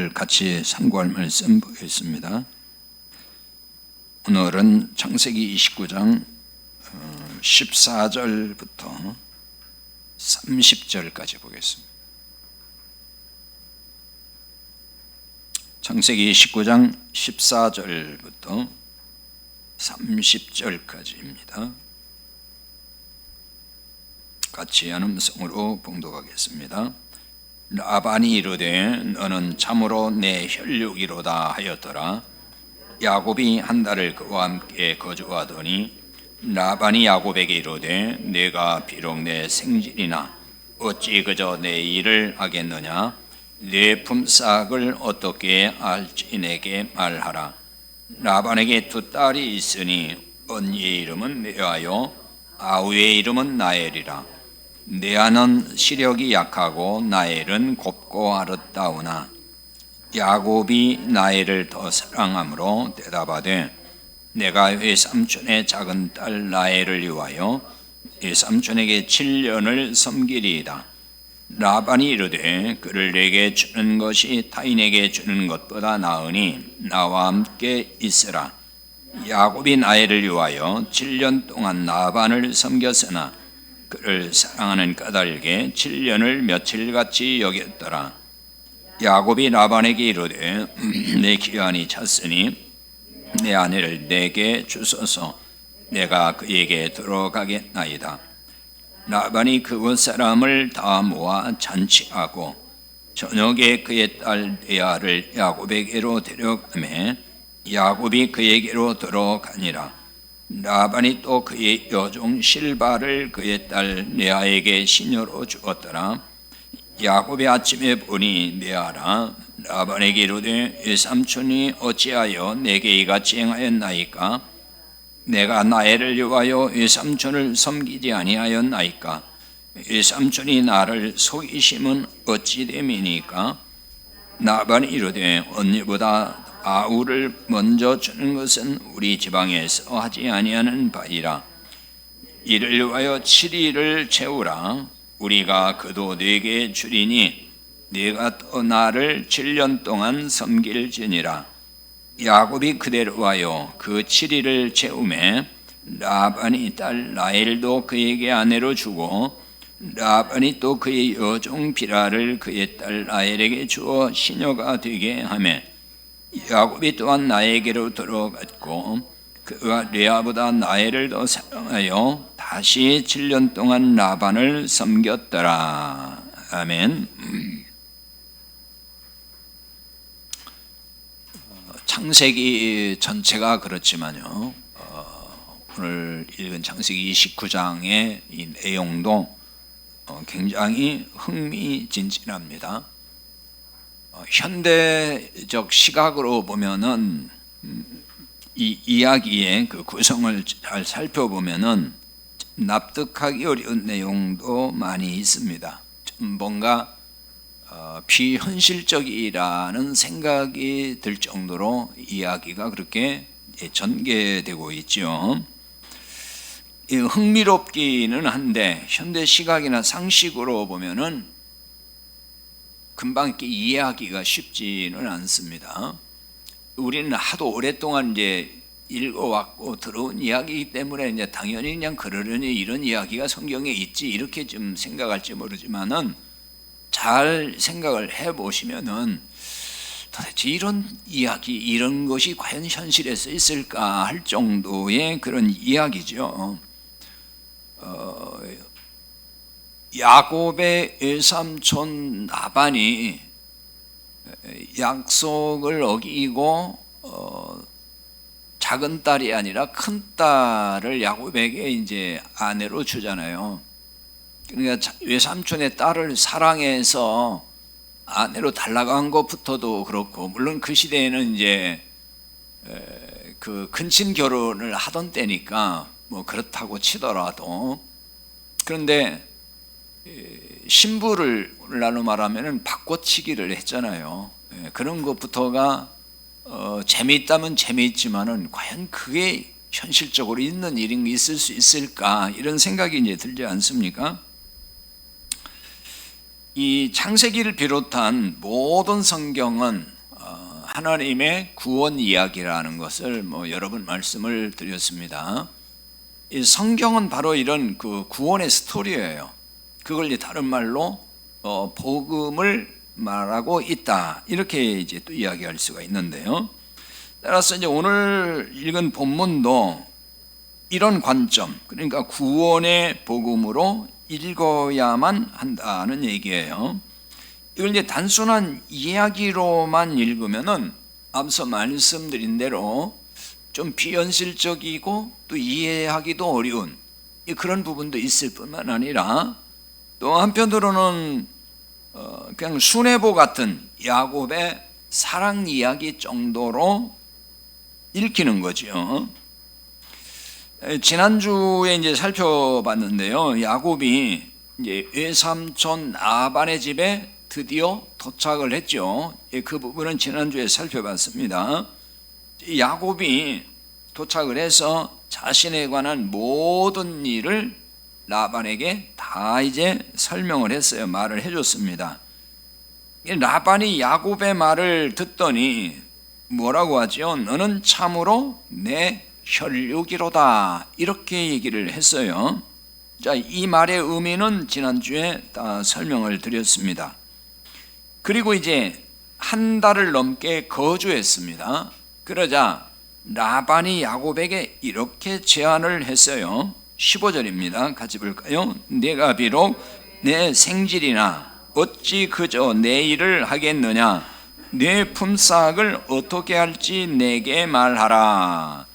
오늘 같이 참고할 말씀 보겠습니다. 오늘은 창세기 29장 14절부터 30절까지 보겠습니다. 창세기 19장 14절부터 30절까지입니다. 같이 한 음성으로 봉독하겠습니다. 라반이 이르되 너는 참으로 내 혈육이로다 하였더라. 야곱이 한 달을 그와 함께 거주하더니 라반이 야곱에게 이르되 내가 비록 내 생질이나 어찌 그저 내 일을 하겠느냐. 내 품삯을 어떻게 알지 내게 말하라. 라반에게 두 딸이 있으니 언니의 이름은 레아요 아우의 이름은 나엘이라. 레아는 시력이 약하고 나엘은 곱고 아름다우나 야곱이 나엘을 더 사랑함으로 대답하되 내가 외삼촌의 작은 딸 라헬을 위하여 외삼촌에게 7년을 섬기리이다. 라반이 이르되 그를 내게 주는 것이 타인에게 주는 것보다 나으니 나와 함께 있으라. 야곱이 나엘을 위하여 7년 동안 라반을 섬겼으나 그를 사랑하는 까닭에 7년을 며칠같이 여겼더라. 야곱이 라반에게 이르되 내 기한이 찼으니 내 아내를 내게 주소서. 내가 그에게 들어가겠나이다. 라반이 그곳 사람을 다 모아 잔치하고 저녁에 그의 딸 레아를 야곱에게로 데려가매 야곱이 그에게로 들어가니라. 라반이 또 그의 여종 실바를 그의 딸 레아에게 시녀로 주었더라. 야곱이 아침에 보니 레아라. 라반에게 이르되 외삼촌이 어찌하여 내게 이같이 행하였나이까? 내가 나엘을 위하여 외삼촌을 섬기지 아니하였나이까? 외삼촌이 나를 속이심은 어찌 됨이니까? 라반이 이르되 언니보다 아우를 먼저 주는 것은 우리 지방에서 하지 아니하는 바이라. 이를 위하여 7일을 채우라. 우리가 그도 네게 주리니 네가 또 나를 7년 동안 섬길지니라. 야곱이 그대로 하여 그 7일을 채우매 라반이 딸 라헬도 그에게 아내로 주고 라반이 또 그의 여종 비라를 그의 딸 라헬에게 주어 시녀가 되게 하매 야곱이 또한 나에게로 들어갔고 그가 레아보다 나엘을 더 사랑하여 다시 7년 동안 라반을 섬겼더라. 아멘. 창세기 전체가 그렇지만요, 오늘 읽은 창세기 29장의 이 내용도 굉장히 흥미진진합니다. 현대적 시각으로 보면은 이 이야기의 그 구성을 잘 살펴보면은 납득하기 어려운 내용도 많이 있습니다. 좀 뭔가 비현실적이라는 생각이 들 정도로 이야기가 그렇게 전개되고 있죠. 흥미롭기는 한데 현대 시각이나 상식으로 보면은 금방 이렇게 이해하기가 쉽지는 않습니다. 우리는 하도 오랫동안 이제 읽어왔고 들어온 이야기이기 때문에 이제 당연히 그냥 그러려니 이런 이야기가 성경에 있지 이렇게 좀 생각할지 모르지만은 잘 생각을 해보시면은 도대체 이런 이야기, 이런 것이 과연 현실에서 있을까 할 정도의 그런 이야기죠. 야곱의 외삼촌 라반이 약속을 어기고 작은 딸이 아니라 큰 딸을 야곱에게 이제 아내로 주잖아요. 그러니까 외삼촌의 딸을 사랑해서 아내로 달라간 것부터도 그렇고, 물론 그 시대에는 이제 그 근친 결혼을 하던 때니까 뭐 그렇다고 치더라도, 그런데 신부를 오늘날로 말하면은 바꿔치기를 했잖아요. 그런 것부터가 재미있다면 재미있지만은 과연 그게 현실적으로 있는 일이 있을 수 있을까 이런 생각이 이제 들지 않습니까? 이 창세기를 비롯한 모든 성경은 하나님의 구원 이야기라는 것을 여러 번 말씀을 드렸습니다. 이 성경은 바로 이런 그 구원의 스토리예요. 그걸 이제 다른 말로 복음을 말하고 있다, 이렇게 이제 또 이야기할 수가 있는데요. 따라서 이제 오늘 읽은 본문도 이런 관점, 그러니까 구원의 복음으로 읽어야만 한다는 얘기예요. 이걸 이제 단순한 이야기로만 읽으면은 앞서 말씀드린 대로 좀 비현실적이고 또 이해하기도 어려운 그런 부분도 있을 뿐만 아니라, 또 한편으로는 그냥 순애보 같은 야곱의 사랑 이야기 정도로 읽히는 거죠. 지난주에 이제 살펴봤는데요. 야곱이 이제 외삼촌 라반의 집에 드디어 도착을 했죠. 그 부분은 지난주에 살펴봤습니다. 야곱이 도착을 해서 자신에 관한 모든 일을 라반에게 다 이제 설명을 했어요. 말을 해줬습니다. 라반이 야곱의 말을 듣더니 뭐라고 하죠? 너는 참으로 내 혈육이로다, 이렇게 얘기를 했어요. 자, 이 말의 의미는 지난주에 다 설명을 드렸습니다. 그리고 이제 한 달을 넘게 거주했습니다. 그러자 라반이 야곱에게 이렇게 제안을 했어요. 15절입니다. 같이 볼까요? 내가 비록 내 생질이나 어찌 그저 내 일을 하겠느냐, 내 품삯을 어떻게 할지 내게 말하라.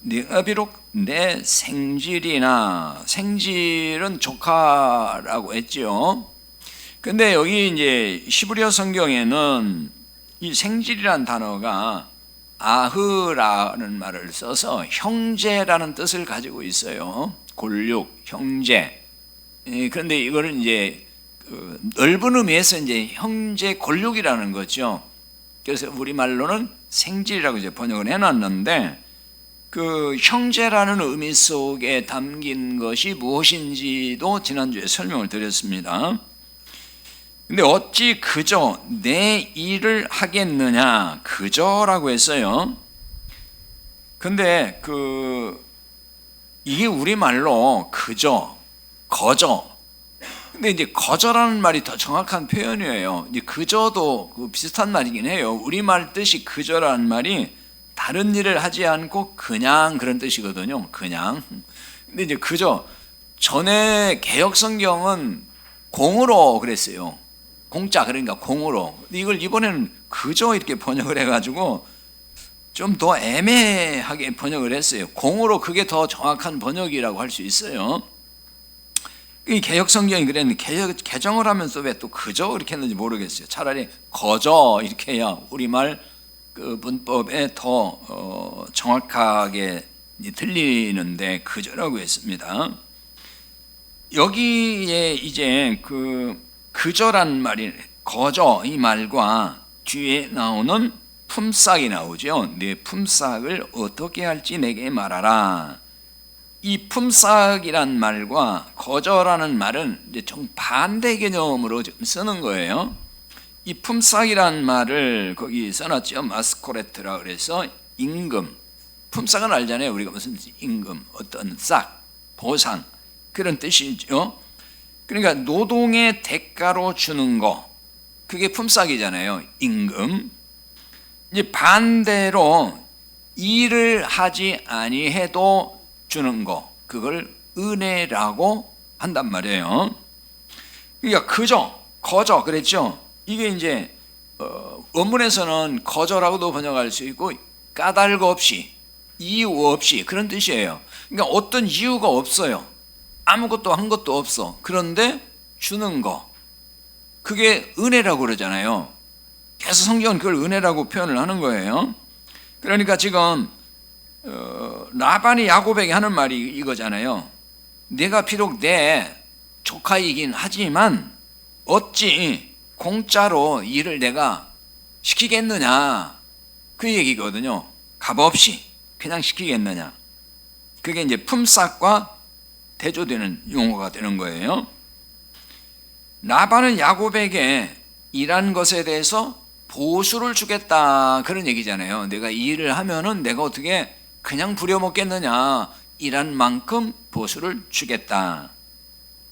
내가 비록 내 생질이나, 생질은 조카라고 했죠. 근데 여기 이제 히브리어 성경에는 이 생질이라는 단어가 아흐라는 말을 써서 형제라는 뜻을 가지고 있어요. 골육, 형제. 그런데 이거는 이제 넓은 의미에서 이제 형제 골육이라는 거죠. 그래서 우리말로는 생질이라고 이제 번역을 해놨는데, 그 형제라는 의미 속에 담긴 것이 무엇인지도 지난주에 설명을 드렸습니다. 근데 어찌 그저 내 일을 하겠느냐, 그저라고 했어요. 근데 이게 우리말로 그저, 거저. 근데 이제 거저라는 말이 더 정확한 표현이에요. 이제 그저도 비슷한 말이긴 해요. 우리말 뜻이 그저라는 말이 다른 일을 하지 않고 그냥, 그런 뜻이거든요. 그냥. 근데 이제 그저, 전에 개역 성경은 공으로 그랬어요. 공짜, 그러니까 공으로. 근데 이걸 이번에는 그저 이렇게 번역을 해가지고 좀 더 애매하게 번역을 했어요. 공으로, 그게 더 정확한 번역이라고 할 수 있어요. 이 개역 성경이 그랬는데 개정을 하면서 왜 또 그저 이렇게 했는지 모르겠어요. 차라리 거저 이렇게 해야 우리말 그 문법에 더 정확하게 들리는데 그저라고 했습니다. 여기에 이제 그저란 말이, 거저 이 말과 뒤에 나오는 품삯이 나오죠. 내 품삯을 어떻게 할지 내게 말하라. 이 품삯이란 말과 거저라는 말은 이제 정반대 개념으로 지금 쓰는 거예요. 이 품삯이란 말을 거기 써놨죠. 마스코레트라 그래서 임금. 품삯은 알잖아요. 우리가 무슨 임금, 어떤 싹, 보상, 그런 뜻이죠. 그러니까 노동의 대가로 주는 거, 그게 품삯이잖아요. 임금. 이제 반대로 일을 하지 아니해도 주는 거, 그걸 은혜라고 한단 말이에요. 그러니까 그저, 거저 그랬죠. 이게 이제 원문에서는 거저라고도 번역할 수 있고 까닭 없이, 이유 없이, 그런 뜻이에요. 그러니까 어떤 이유가 없어요. 아무것도 한 것도 없어. 그런데 주는 거, 그게 은혜라고 그러잖아요. 계속 성경은 그걸 은혜라고 표현을 하는 거예요. 그러니까 지금 라반이 야곱에게 하는 말이 이거잖아요. 내가 비록 내 조카이긴 하지만 어찌 공짜로 일을 내가 시키겠느냐, 그 얘기거든요. 값없이 그냥 시키겠느냐. 그게 이제 품삯과 대조되는 용어가 되는 거예요. 라반은 야곱에게 일한 것에 대해서 보수를 주겠다 그런 얘기잖아요. 내가 이 일을 하면은 내가 어떻게 그냥 부려먹겠느냐, 일한 만큼 보수를 주겠다.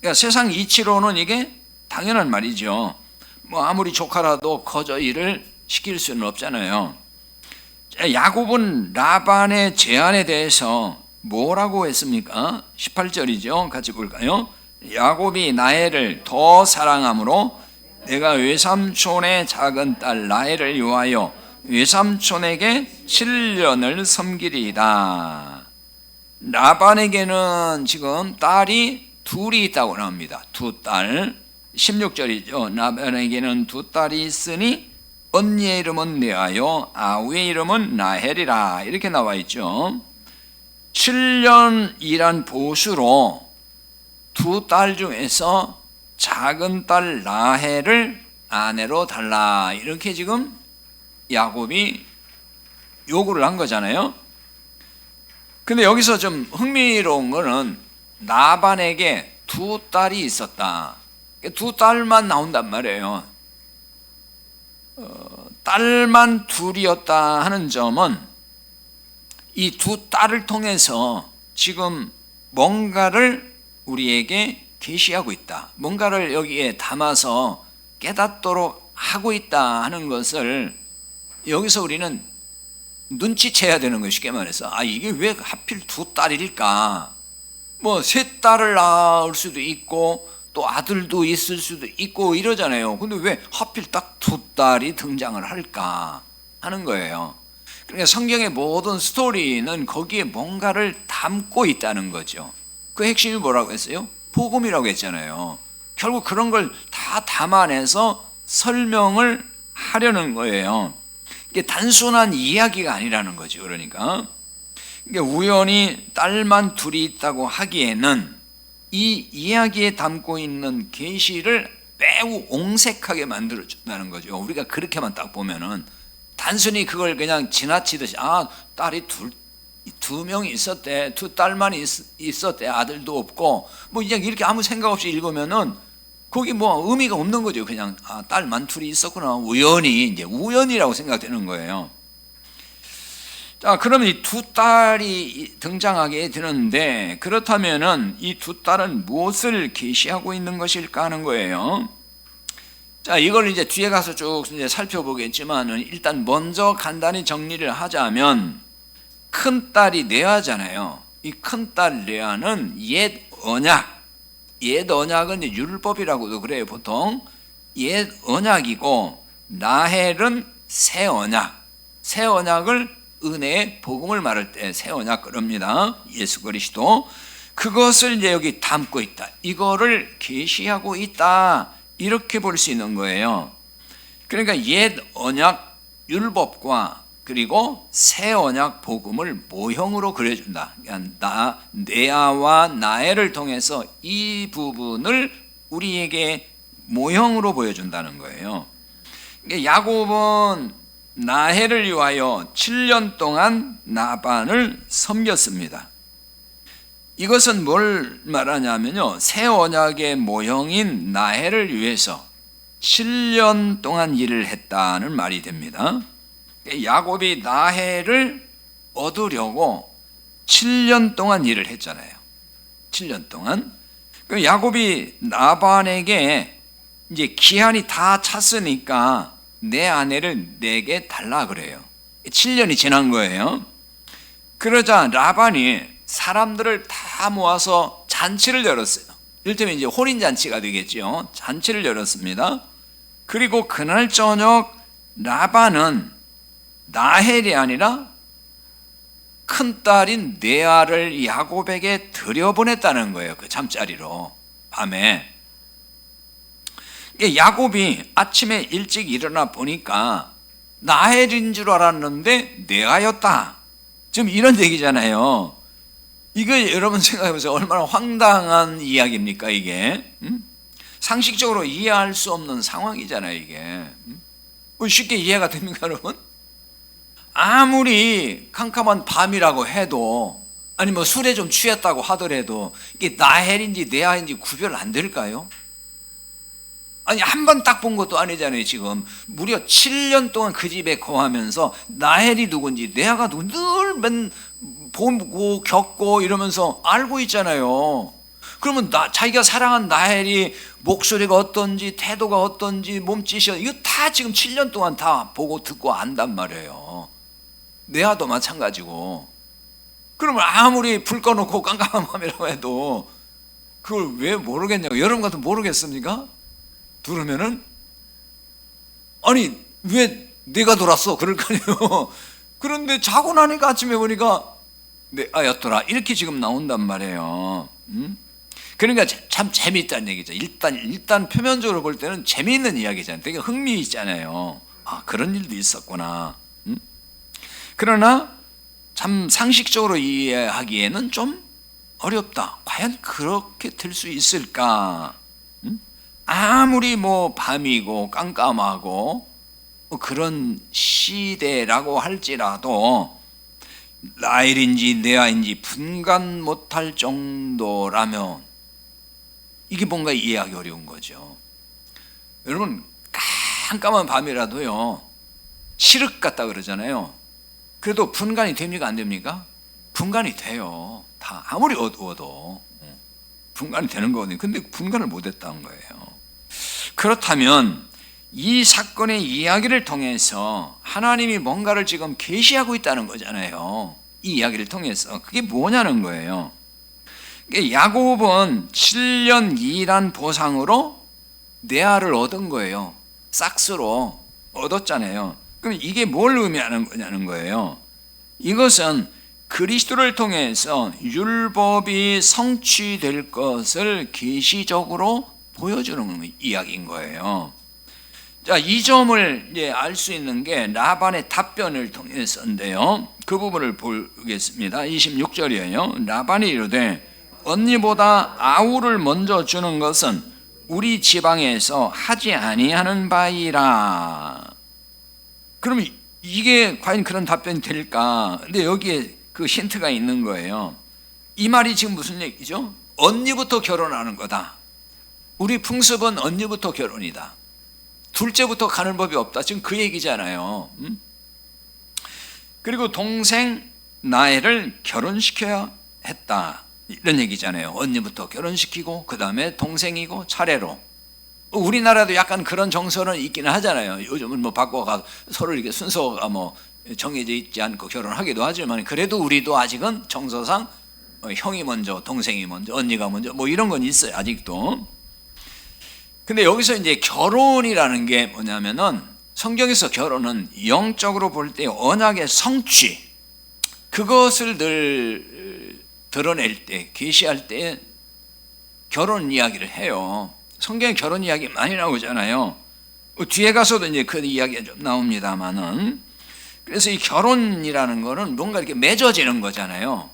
그러니까 세상 이치로는 이게 당연한 말이죠. 뭐 아무리 조카라도 거저 일을 시킬 수는 없잖아요. 야곱은 라반의 제안에 대해서 뭐라고 했습니까? 18절이죠. 같이 볼까요? 야곱이 라헬을 더 사랑하므로 내가 외삼촌의 작은 딸 라헬을 위하여 외삼촌에게 7년을 섬기리이다. 라반에게는 지금 딸이 둘이 있다고 나옵니다. 두 딸. 16절이죠. 라반에게는 두 딸이 있으니 언니의 이름은 레아요 아우의 이름은 라헬이라 이렇게 나와 있죠. 7년 일한 보수로 두 딸 중에서 작은 딸 라헬을 아내로 달라 이렇게 지금 야곱이 요구를 한 거잖아요. 근데 여기서 좀 흥미로운 거는 라반에게 두 딸이 있었다. 두 딸만 나온단 말이에요. 딸만 둘이었다 하는 점은 이 두 딸을 통해서 지금 뭔가를 우리에게 계시하고 있다. 뭔가를 여기에 담아서 깨닫도록 하고 있다 하는 것을 여기서 우리는 눈치채야 되는 거예요. 쉽게 말해서 이게 왜 하필 두 딸일까? 뭐 세 딸을 낳을 수도 있고 또 아들도 있을 수도 있고 이러잖아요. 근데 왜 하필 딱 두 딸이 등장을 할까 하는 거예요. 그러니까 성경의 모든 스토리는 거기에 뭔가를 담고 있다는 거죠. 그 핵심이 뭐라고 했어요? 복음이라고 했잖아요. 결국 그런 걸 다 담아내서 설명을 하려는 거예요. 이게 단순한 이야기가 아니라는 거죠. 그러니까 우연히 딸만 둘이 있다고 하기에는 이 이야기에 담고 있는 계시를 매우 옹색하게 만들어준다는 거죠. 우리가 그렇게만 딱 보면은 단순히 그걸 그냥 지나치듯이 딸이 두 명이 있었대, 두 딸만 있었대, 아들도 없고 뭐 이렇게 아무 생각 없이 읽으면은 거기 뭐 의미가 없는 거죠. 그냥 딸만 둘이 있었구나, 우연이라고 생각되는 거예요. 자, 그러면 이 두 딸이 등장하게 되는데 그렇다면은 이 두 딸은 무엇을 계시하고 있는 것일까 하는 거예요. 자, 이걸 이제 뒤에 가서 쭉 이제 살펴보겠지만은 일단 먼저 간단히 정리를 하자면 큰 딸이 레아잖아요. 이 큰 딸 레아는 옛 언약은 이제 율법이라고도 그래요. 보통 옛 언약이고 라헬은 새 언약을 은혜의 복음을 말할 때 새 언약 그럽니다. 예수 그리스도. 그것을 이제 여기 담고 있다. 이거를 계시하고 있다. 이렇게 볼 수 있는 거예요. 그러니까 옛 언약 율법과 그리고 새 언약 복음을 모형으로 그려준다. 그러니까 레아와 라헬을 통해서 이 부분을 우리에게 모형으로 보여준다는 거예요. 그러니까 야곱은 라헬을 위하여 7년 동안 라반을 섬겼습니다. 이것은 뭘 말하냐면요, 새 언약의 모형인 라헬을 위해서 7년 동안 일을 했다는 말이 됩니다. 야곱이 라헬을 얻으려고 7년 동안 일을 했잖아요. 7년 동안. 야곱이 라반에게 이제 기한이 다 찼으니까 내 아내를 내게 달라 그래요. 7년이 지난 거예요. 그러자 라반이 사람들을 다 모아서 잔치를 열었어요. 이를테면 이제 혼인잔치가 되겠죠. 잔치를 열었습니다. 그리고 그날 저녁 라반은 라헬이 아니라 큰딸인 레아를 야곱에게 들여보냈다는 거예요. 그 잠자리로 밤에. 야곱이 아침에 일찍 일어나 보니까 라헬인 줄 알았는데 레아였다. 지금 이런 얘기잖아요. 이거 여러분 생각해보세요. 얼마나 황당한 이야기입니까 이게. 상식적으로 이해할 수 없는 상황이잖아요 이게. 쉽게 이해가 됩니까 여러분? 아무리 캄캄한 밤이라고 해도 아니 뭐 술에 좀 취했다고 하더라도 이게 라헬인지 레아인지 구별 안 될까요? 아니 한 번 딱 본 것도 아니잖아요. 지금 무려 7년 동안 그 집에 거하면서 라헬이 누군지 레아가 누군지 늘 보고 겪고 이러면서 알고 있잖아요. 그러면 자기가 사랑한 라헬이 목소리가 어떤지 태도가 어떤지 몸짓이 이거 다 지금 7년 동안 다 보고 듣고 안단 말이에요. 레아도 마찬가지고. 그러면 아무리 불 꺼놓고 깜깜한 밤이라고 해도 그걸 왜 모르겠냐고. 여러분 같은 모르겠습니까? 들으면은 아니 왜 내가 돌았어 그럴 거 아니에요. 그런데 자고 나니까 아침에 보니까 내 아였더라 이렇게 지금 나온단 말이에요. 그러니까 참 재미있다는 얘기죠. 일단 표면적으로 볼 때는 재미있는 이야기잖아요. 되게 흥미있잖아요. 아 그런 일도 있었구나. 그러나 참 상식적으로 이해하기에는 좀 어렵다. 과연 그렇게 될 수 있을까? 아무리 뭐 밤이고 깜깜하고 그런 시대라고 할지라도 라헬인지 레아인지 분간 못할 정도라면 이게 뭔가 이해하기 어려운 거죠. 여러분 깜깜한 밤이라도요 칠흑 같다 그러잖아요. 그래도 분간이 됩니까 안 됩니까? 분간이 돼요. 다 아무리 어두워도 분간이 되는 거거든요. 근데 분간을 못했다는 거예요. 그렇다면 이 사건의 이야기를 통해서 하나님이 뭔가를 지금 계시하고 있다는 거잖아요. 이 이야기를 통해서 그게 뭐냐는 거예요. 야곱은 7년 일한 보상으로 레아를 얻은 거예요. 싹스로 얻었잖아요. 그럼 이게 뭘 의미하는 거냐는 거예요. 이것은 그리스도를 통해서 율법이 성취될 것을 계시적으로 보여주는 이야기인 거예요. 자, 이 점을 이제 알 수 있는 게 라반의 답변을 통해서인데요. 그 부분을 보겠습니다. 26절이에요. 라반이 이르되 언니보다 아우를 먼저 주는 것은 우리 지방에서 하지 아니하는 바이라. 그럼 이게 과연 그런 답변이 될까? 근데 여기에 그 힌트가 있는 거예요. 이 말이 지금 무슨 얘기죠? 언니부터 결혼하는 거다. 우리 풍습은 언니부터 결혼이다. 둘째부터 가는 법이 없다. 지금 그 얘기잖아요. 그리고 동생 라헬을 결혼시켜야 했다. 이런 얘기잖아요. 언니부터 결혼시키고 그 다음에 동생이고 차례로. 우리나라도 약간 그런 정서는 있기는 하잖아요. 요즘은 뭐 바꿔가 서로 이렇게 순서가 뭐 정해져 있지 않고 결혼하기도 하지만 그래도 우리도 아직은 정서상 형이 먼저, 동생이 먼저, 언니가 먼저 뭐 이런 건 있어요. 아직도. 근데 여기서 이제 결혼이라는 게 뭐냐면은 성경에서 결혼은 영적으로 볼 때 언약의 성취 그것을 늘 드러낼 때 계시할 때 결혼 이야기를 해요. 성경에 결혼 이야기 많이 나오잖아요. 뒤에 가서도 이제 그 이야기가 좀 나옵니다만은 그래서 이 결혼이라는 거는 뭔가 이렇게 맺어지는 거잖아요.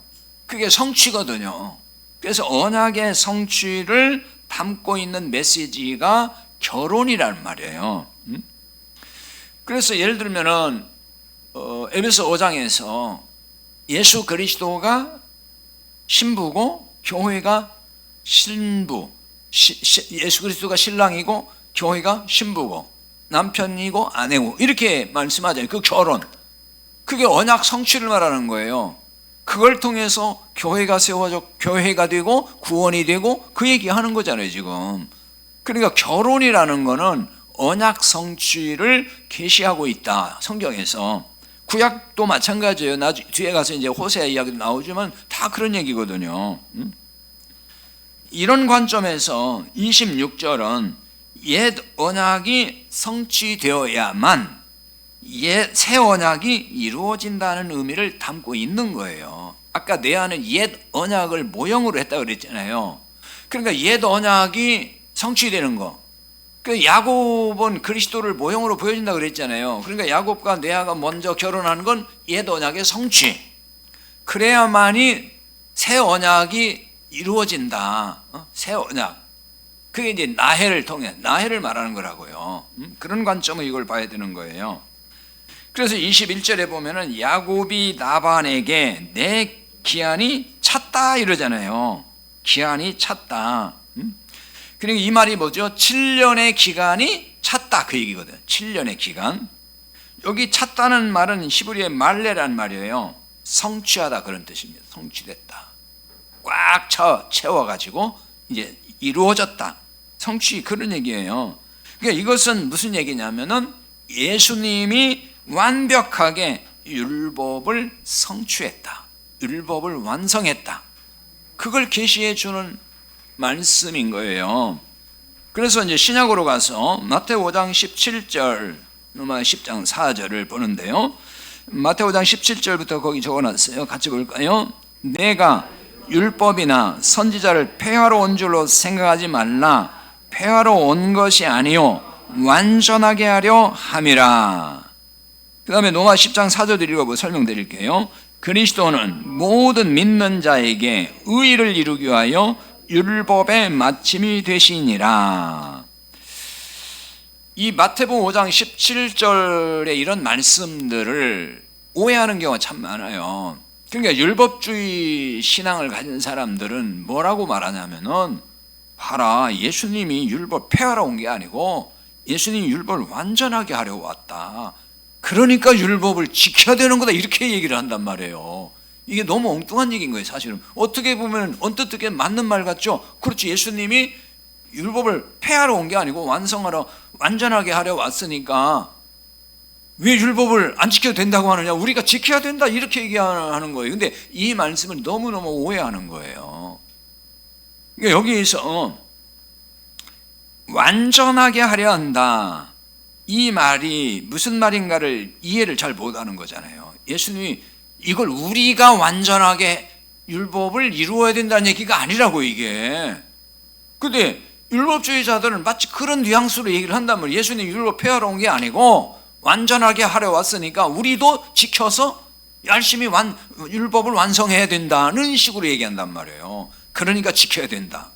그게 성취거든요. 그래서 언약의 성취를 담고 있는 메시지가 결혼이란 말이에요. 그래서 예를 들면은 에베소 5장에서 예수 그리스도가 신부고 교회가 신부, 예수 그리스도가 신랑이고 교회가 신부고 남편이고 아내고 이렇게 말씀하잖아요. 그 결혼, 그게 언약 성취를 말하는 거예요. 그걸 통해서 교회가 세워져 교회가 되고 구원이 되고 그 얘기하는 거잖아요 지금. 그러니까 결혼이라는 거는 언약 성취를 계시하고 있다 성경에서. 구약도 마찬가지예요. 뒤에 가서 이제 호세아 이야기도 나오지만 다 그런 얘기거든요. 이런 관점에서 26절은 옛 언약이 성취되어야만 새 언약이 이루어진다는 의미를 담고 있는 거예요. 아까 레아는 옛 언약을 모형으로 했다고 그랬잖아요. 그러니까 옛 언약이 성취되는 거. 그 야곱은 그리스도를 모형으로 보여준다고 그랬잖아요. 그러니까 야곱과 레아가 먼저 결혼하는 건 옛 언약의 성취. 그래야만이 새 언약이 이루어진다. 새 언약. 그게 이제 라헬을 통해 라헬을 말하는 거라고요. 그런 관점으로 이걸 봐야 되는 거예요. 그래서 21절에 보면은 야곱이 라반에게 내 기한이 찼다 이러잖아요. 기한이 찼다. 그러니까 이 말이 뭐죠? 7년의 기간이 찼다 그 얘기거든. 7년의 기간. 여기 찼다는 말은 히브리의 말레란 말이에요. 성취하다 그런 뜻입니다. 성취됐다. 꽉 채워가지고 이제 이루어졌다. 성취 그런 얘기예요. 그러니까 이것은 무슨 얘기냐면은 예수님이 완벽하게 율법을 성취했다. 율법을 완성했다. 그걸 계시해 주는 말씀인 거예요. 그래서 이제 신약으로 가서 마태오 5장 17절, 로마 10장 4절을 보는데요. 마태오 5장 17절부터 거기 적어놨어요. 같이 볼까요? 내가 율법이나 선지자를 폐하러 온 줄로 생각하지 말라. 폐하러 온 것이 아니요 완전하게 하려 함이라. 그 다음에 로마 10장 4절 읽어보고 설명드릴게요. 그리스도는 모든 믿는 자에게 의의를 이루기 위하여 율법의 마침이 되시니라. 이 마태복음 5장 17절의 이런 말씀들을 오해하는 경우가 참 많아요. 그러니까 율법주의 신앙을 가진 사람들은 뭐라고 말하냐면은 봐라, 예수님이 율법 폐하러 온 게 아니고 예수님이 율법을 완전하게 하려고 왔다. 그러니까 율법을 지켜야 되는 거다 이렇게 얘기를 한단 말이에요. 이게 너무 엉뚱한 얘기인 거예요. 사실은 어떻게 보면 언뜻 듣기에 맞는 말 같죠. 그렇지, 예수님이 율법을 폐하러 온 게 아니고 완성하러 완전하게 하려 왔으니까 왜 율법을 안 지켜도 된다고 하느냐, 우리가 지켜야 된다 이렇게 얘기하는 거예요. 근데 이 말씀을 너무너무 오해하는 거예요. 그러니까 여기에서 완전하게 하려 한다, 이 말이 무슨 말인가를 이해를 잘 못하는 거잖아요. 예수님이 이걸 우리가 완전하게 율법을 이루어야 된다는 얘기가 아니라고 이게. 근데 율법주의자들은 마치 그런 뉘앙스로 얘기를 한다면 예수님 율법 폐하러 온 게 아니고 완전하게 하려 왔으니까 우리도 지켜서 열심히 율법을 완성해야 된다는 식으로 얘기한단 말이에요. 그러니까 지켜야 된다.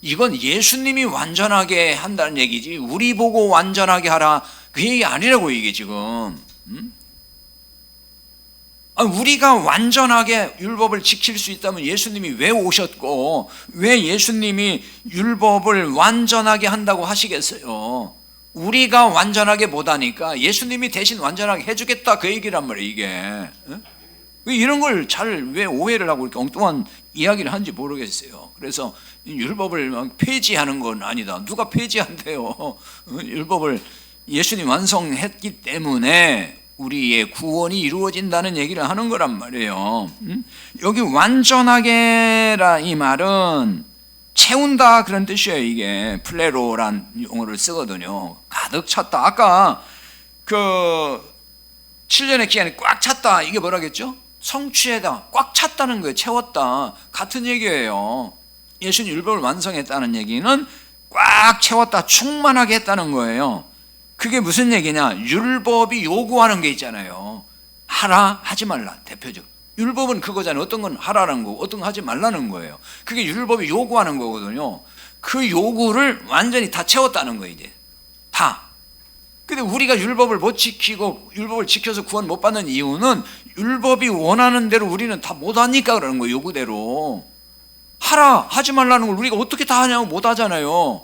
이건 예수님이 완전하게 한다는 얘기지 우리 보고 완전하게 하라 그 얘기 아니라고 이게 지금. 우리가 완전하게 율법을 지킬 수 있다면 예수님이 왜 오셨고 왜 예수님이 율법을 완전하게 한다고 하시겠어요? 우리가 완전하게 못하니까 예수님이 대신 완전하게 해주겠다 그 얘기란 말이에요 이게. 이런 걸 잘 왜 오해를 하고 이렇게 엉뚱한 이야기를 하는지 모르겠어요. 그래서 율법을 막 폐지하는 건 아니다. 누가 폐지한대요? 율법을 예수님 완성했기 때문에 우리의 구원이 이루어진다는 얘기를 하는 거란 말이에요. 여기 완전하게라 이 말은 채운다 그런 뜻이에요. 이게 플레로란 용어를 쓰거든요. 가득 찼다. 아까 그 7년의 기간이 꽉 찼다 이게 뭐라겠죠? 성취하다, 꽉 찼다는 거예요. 채웠다 같은 얘기예요. 예수님 율법을 완성했다는 얘기는 꽉 채웠다, 충만하게 했다는 거예요. 그게 무슨 얘기냐? 율법이 요구하는 게 있잖아요. 하라, 하지 말라. 대표적 율법은 그거잖아요. 어떤 건 하라는 거고 어떤 건 하지 말라는 거예요. 그게 율법이 요구하는 거거든요. 그 요구를 완전히 다 채웠다는 거예요. 이제 다. 근데 우리가 율법을 못 지키고 율법을 지켜서 구원 못 받는 이유는 율법이 원하는 대로 우리는 다 못하니까 그러는 거예요. 요구대로. 하라, 하지 말라는 걸 우리가 어떻게 다 하냐고 못 하잖아요.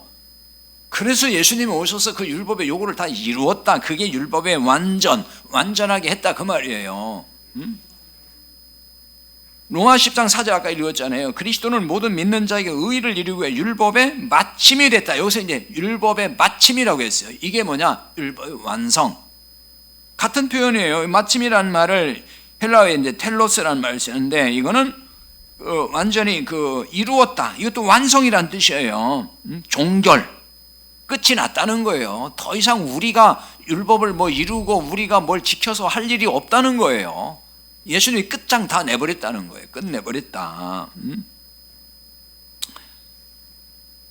그래서 예수님이 오셔서 그 율법의 요구를 다 이루었다. 그게 율법의 완전하게 했다 그 말이에요. 로마 10장 4절 아까 읽었잖아요. 그리스도는 모든 믿는 자에게 의의를 이루기 위해 율법의 마침이 됐다. 여기서 이제 율법의 마침이라고 했어요. 이게 뭐냐? 율법의 완성. 같은 표현이에요. 마침이라는 말을 헬라어에 이제 텔로스라는 말을 쓰는데 이거는 완전히 이루었다. 이것도 완성이란 뜻이에요. 종결. 끝이 났다는 거예요. 더 이상 우리가 율법을 뭐 이루고 우리가 뭘 지켜서 할 일이 없다는 거예요. 예수님이 끝장 다 내버렸다는 거예요. 끝내버렸다.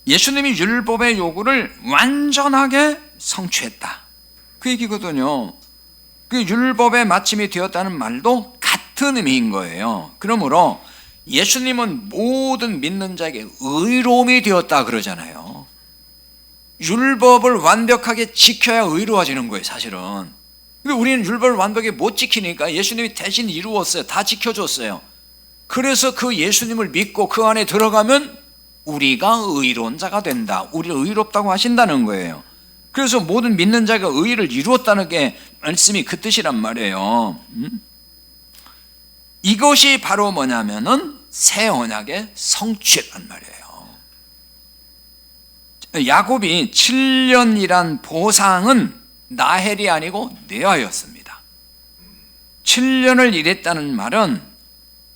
예수님이 율법의 요구를 완전하게 성취했다. 그 얘기거든요. 그 율법의 마침이 되었다는 말도 같은 의미인 거예요. 그러므로 예수님은 모든 믿는 자에게 의로움이 되었다 그러잖아요. 율법을 완벽하게 지켜야 의로워지는 거예요, 사실은. 근데 우리는 율법을 완벽하게 못 지키니까 예수님이 대신 이루었어요. 다 지켜줬어요. 그래서 그 예수님을 믿고 그 안에 들어가면 우리가 의로운 자가 된다. 우리를 의롭다고 하신다는 거예요. 그래서 모든 믿는 자가 의를 이루었다는 게 말씀이 그 뜻이란 말이에요. 이것이 바로 뭐냐면은 새 언약의 성취란 말이에요. 야곱이 7년이란 보상은 나헬이 아니고 레아였습니다. 7년을 일했다는 말은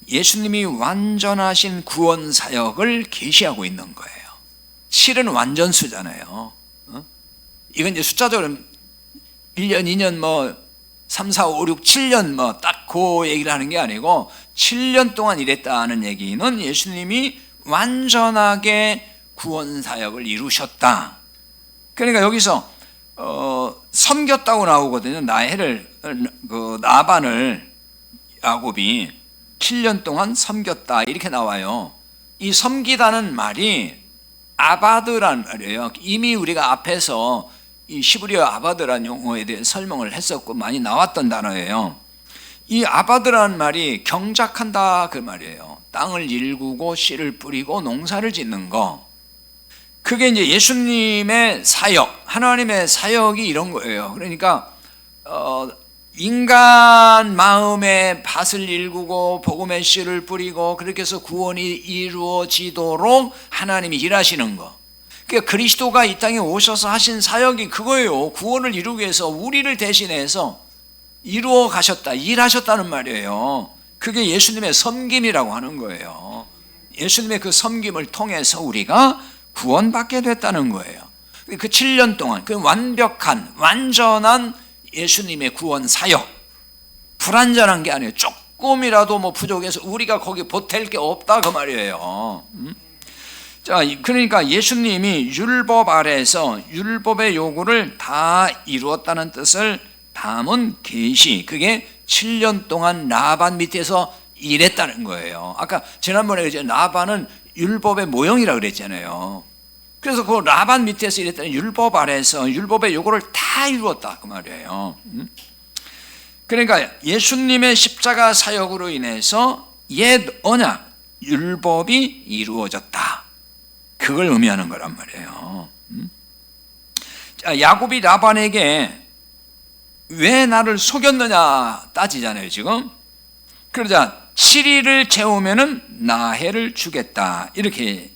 예수님이 완전하신 구원 사역을 계시하고 있는 거예요. 7은 완전수잖아요. 이건 이제 숫자적으로 1년, 2년, 3, 4, 5, 6, 7년 딱 그 얘기를 하는 게 아니고 7년 동안 일했다는 얘기는 예수님이 완전하게 구원 사역을 이루셨다. 그러니까 여기서 섬겼다고 나오거든요. 나반을 야곱이 7년 동안 섬겼다 이렇게 나와요. 이 섬기다는 말이 아바드란 말이에요. 이미 우리가 앞에서 이 시브리어 아바드란 용어에 대해 설명을 했었고 많이 나왔던 단어예요. 이 아바드란 말이 경작한다 그 말이에요. 땅을 일구고 씨를 뿌리고 농사를 짓는 거. 그게 이제 예수님의 사역, 하나님의 사역이 이런 거예요. 그러니까 인간 마음의 밭을 일구고 복음의 씨를 뿌리고 그렇게 해서 구원이 이루어지도록 하나님이 일하시는 거. 그러니까 그리스도가 이 땅에 오셔서 하신 사역이 그거예요. 구원을 이루기 위해서 우리를 대신해서 이루어 가셨다, 일하셨다는 말이에요. 그게 예수님의 섬김이라고 하는 거예요. 예수님의 그 섬김을 통해서 우리가 구원받게 됐다는 거예요. 그 7년 동안 그 완벽한 완전한 예수님의 구원 사역, 불완전한 게 아니에요. 조금이라도 부족해서 우리가 거기 보탤 게 없다 그 말이에요. 자, 그러니까 예수님이 율법 아래에서 율법의 요구를 다 이루었다는 뜻을 담은 계시, 그게 7년 동안 라반 밑에서 일했다는 거예요. 아까 지난번에 이제 라반은 율법의 모형이라고 그랬잖아요. 그래서 그 라반 밑에서 일했다는 율법 아래에서 율법의 요구를 다 이루었다 그 말이에요. 그러니까 예수님의 십자가 사역으로 인해서 옛 언약 율법이 이루어졌다. 그걸 의미하는 거란 말이에요. 자, 야곱이 라반에게 왜 나를 속였느냐 따지잖아요 지금. 그러자 7일을 채우면은 나헬을 주겠다 이렇게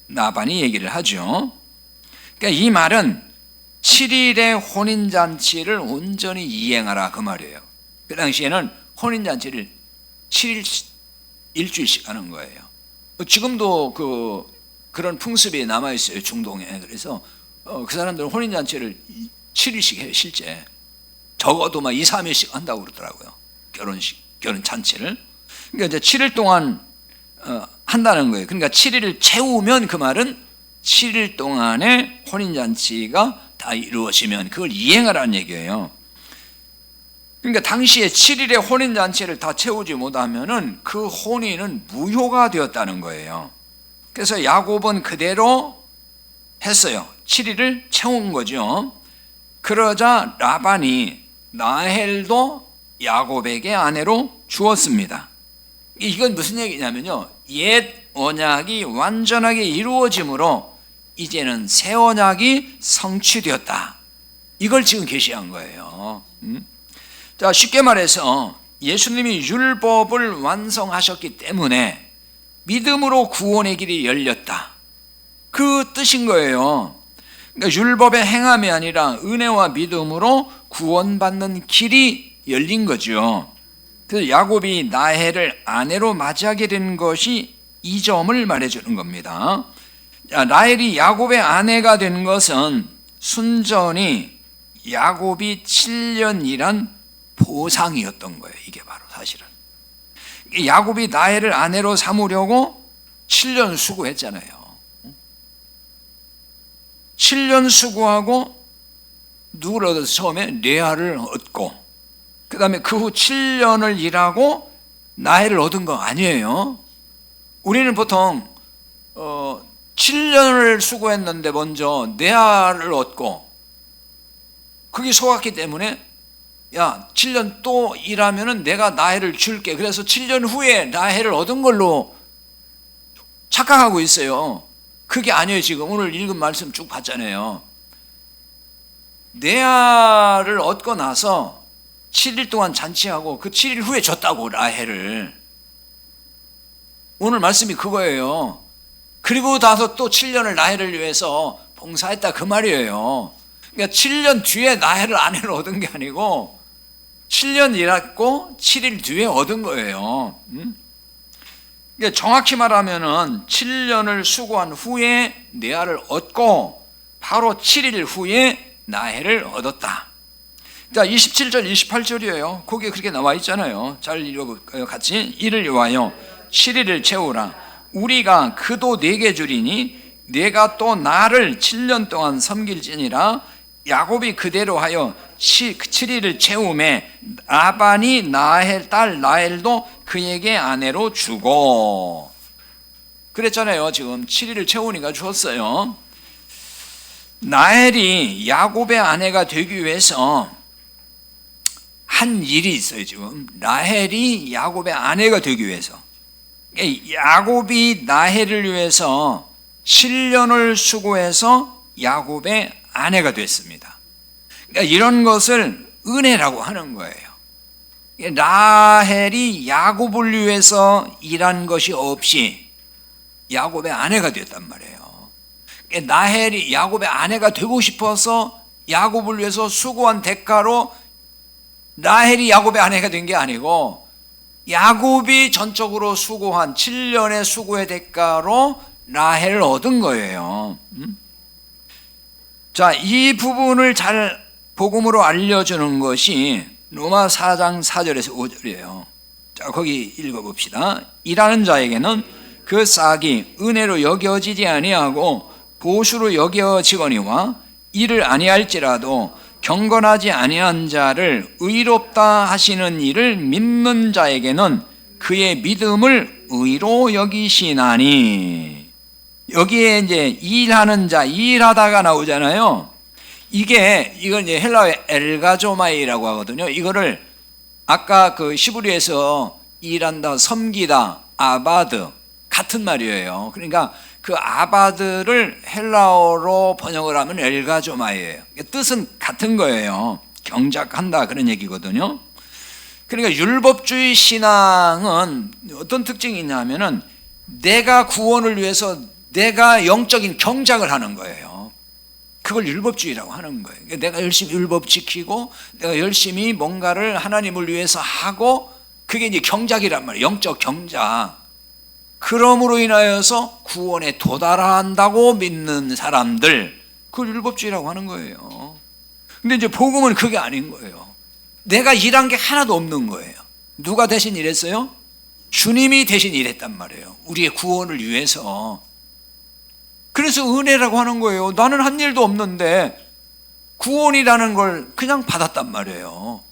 라반이 얘기를 하죠. 그러니까 이 말은 7일의 혼인잔치를 온전히 이행하라 그 말이에요. 그 당시에는 혼인잔치를 7일 일주일씩 하는 거예요. 지금도 그런 풍습이 남아있어요 중동에. 그래서 그 사람들은 혼인잔치를 7일씩 해요 실제. 적어도 2, 3일씩 한다고 그러더라고요. 결혼 잔치를. 그러니까 이제 7일 동안 한다는 거예요. 그러니까 7일을 채우면 그 말은 7일 동안의 혼인잔치가 다 이루어지면 그걸 이행하라는 얘기예요. 그러니까 당시에 7일의 혼인잔치를 다 채우지 못하면은 그 혼인은 무효가 되었다는 거예요. 그래서 야곱은 그대로 했어요. 7일을 채운 거죠. 그러자 라반이 나헬도 야곱에게 아내로 주었습니다. 이건 무슨 얘기냐면요, 옛 언약이 완전하게 이루어짐으로 이제는 새 언약이 성취되었다. 이걸 지금 계시한 거예요. 자, 쉽게 말해서 예수님이 율법을 완성하셨기 때문에 믿음으로 구원의 길이 열렸다. 그 뜻인 거예요. 그러니까 율법의 행함이 아니라 은혜와 믿음으로 구원받는 길이 열린 거죠. 그래서 야곱이 나헬을 아내로 맞이하게 된 것이 이 점을 말해주는 겁니다. 라헬이 야곱의 아내가 된 것은 순전히 야곱이 7년 일한 보상이었던 거예요. 이게 바로 사실은. 야곱이 나헬을 아내로 삼으려고 7년 수고했잖아요. 7년 수고하고 누구를 얻어서 처음에 레아를 얻고 그 다음에 그 후 7년을 일하고 나헬을 얻은 거 아니에요. 우리는 보통 7년을 수고했는데 먼저 레아를 얻고 그게 속았기 때문에 야 7년 또 일하면은 내가 나헬을 줄게. 그래서 7년 후에 나헬을 얻은 걸로 착각하고 있어요. 그게 아니에요. 지금 오늘 읽은 말씀 쭉 봤잖아요. 레아를 얻고 나서 7일 동안 잔치하고 그 7일 후에 줬다고, 라헬을. 오늘 말씀이 그거예요. 그리고 나서 또 7년을 라헬을 위해서 봉사했다, 그 말이에요. 그러니까 7년 뒤에 라헬을, 아내를 얻은 게 아니고 7년 일했고 7일 뒤에 얻은 거예요. 그러니까 정확히 말하면은 7년을 수고한 후에 레아를 얻고 바로 7일 후에 라헬을 얻었다. 자, 27절 28절이에요 거기에 그렇게 나와 있잖아요. 잘 읽어볼까요? 같이. 이를 위하여 7일을 채우라. 우리가 그도 내게 주리니 내가 또 나를 7년 동안 섬길지니라. 야곱이 그대로 하여 7일을 채우매 라반이 라헬 딸 라헬도 그에게 아내로 주고. 그랬잖아요. 지금 7일을 채우니까 주었어요. 라헬이 야곱의 아내가 되기 위해서 한 일이 있어요. 지금 라헬이 야곱의 아내가 되기 위해서, 야곱이 라헬을 위해서 7년을 수고해서 야곱의 아내가 됐습니다. 그러니까 이런 것을 은혜라고 하는 거예요. 라헬이 야곱을 위해서 일한 것이 없이 야곱의 아내가 됐단 말이에요. 라헬이 야곱의 아내가 되고 싶어서 야곱을 위해서 수고한 대가로 라헬이 야곱의 아내가 된 게 아니고, 야곱이 전적으로 수고한 7년의 수고의 대가로 라헬을 얻은 거예요. 자, 이 부분을 잘 복음으로 알려주는 것이 로마 4장 4절에서 5절이에요. 자, 거기 읽어봅시다. 일하는 자에게는 그 싹이 은혜로 여겨지지 아니하고 보수로 여겨지거니와 이를 아니할지라도 경건하지 아니한 자를 의롭다 하시는 이를 믿는 자에게는 그의 믿음을 의로 여기시나니. 여기에 이제 일하는 자, 일하다가 나오잖아요. 이걸 이제 헬라어의 엘가조마이라고 하거든요. 이거를 아까 그 히브리에서 일한다, 섬기다, 아바드 같은 말이에요. 그러니까 그 아바드를 헬라어로 번역을 하면 엘가조마이예요. 뜻은 같은 거예요. 경작한다, 그런 얘기거든요. 그러니까 율법주의 신앙은 어떤 특징이 있냐면은 내가 구원을 위해서 내가 영적인 경작을 하는 거예요. 그걸 율법주의라고 하는 거예요. 내가 열심히 율법 지키고 내가 열심히 뭔가를 하나님을 위해서 하고, 그게 이제 경작이란 말이에요. 영적 경작. 그러므로 인하여서 구원에 도달한다고 믿는 사람들, 그걸 율법주의라고 하는 거예요. 근데 이제 복음은 그게 아닌 거예요. 내가 일한 게 하나도 없는 거예요. 누가 대신 일했어요? 주님이 대신 일했단 말이에요. 우리의 구원을 위해서. 그래서 은혜라고 하는 거예요. 나는 한 일도 없는데 구원이라는 걸 그냥 받았단 말이에요.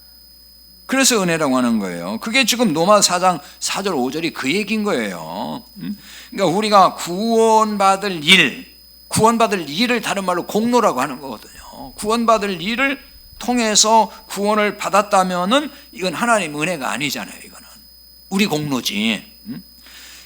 그래서 은혜라고 하는 거예요. 그게 지금 로마 4장 4절 5절이 그 얘기인 거예요. 그러니까 우리가 구원받을 일을 다른 말로 공로라고 하는 거거든요. 구원받을 일을 통해서 구원을 받았다면은 이건 하나님 은혜가 아니잖아요. 이거는 우리 공로지.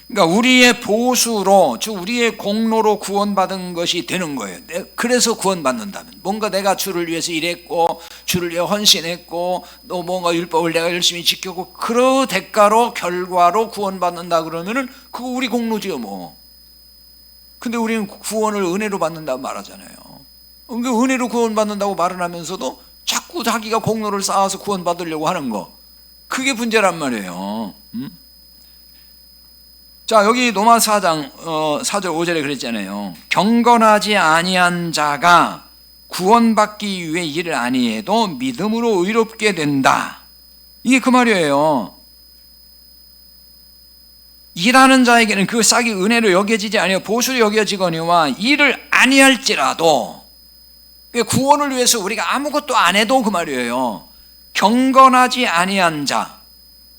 그러니까 우리의 보수로, 즉 우리의 공로로 구원받은 것이 되는 거예요. 그래서 구원받는다면, 뭔가 내가 주를 위해서 일했고 주를 위해 헌신했고 또 뭔가 율법을 내가 열심히 지켰고 그 대가로 결과로 구원받는다 그러면은 그거 우리 공로지요 뭐. 근데 우리는 구원을 은혜로 받는다고 말하잖아요. 그러니까 은혜로 구원받는다고 말을 하면서도 자꾸 자기가 공로를 쌓아서 구원받으려고 하는 거, 그게 문제란 말이에요. 자, 여기 로마 4장 4절 5절에 그랬잖아요. 경건하지 아니한 자가 구원받기 위해 일을 아니해도 믿음으로 의롭게 된다. 이게 그 말이에요. 일하는 자에게는 그 싹이 은혜로 여겨지지 아니하고 보수로 여겨지거니와 일을 아니할지라도, 구원을 위해서 우리가 아무것도 안 해도 그 말이에요. 경건하지 아니한 자,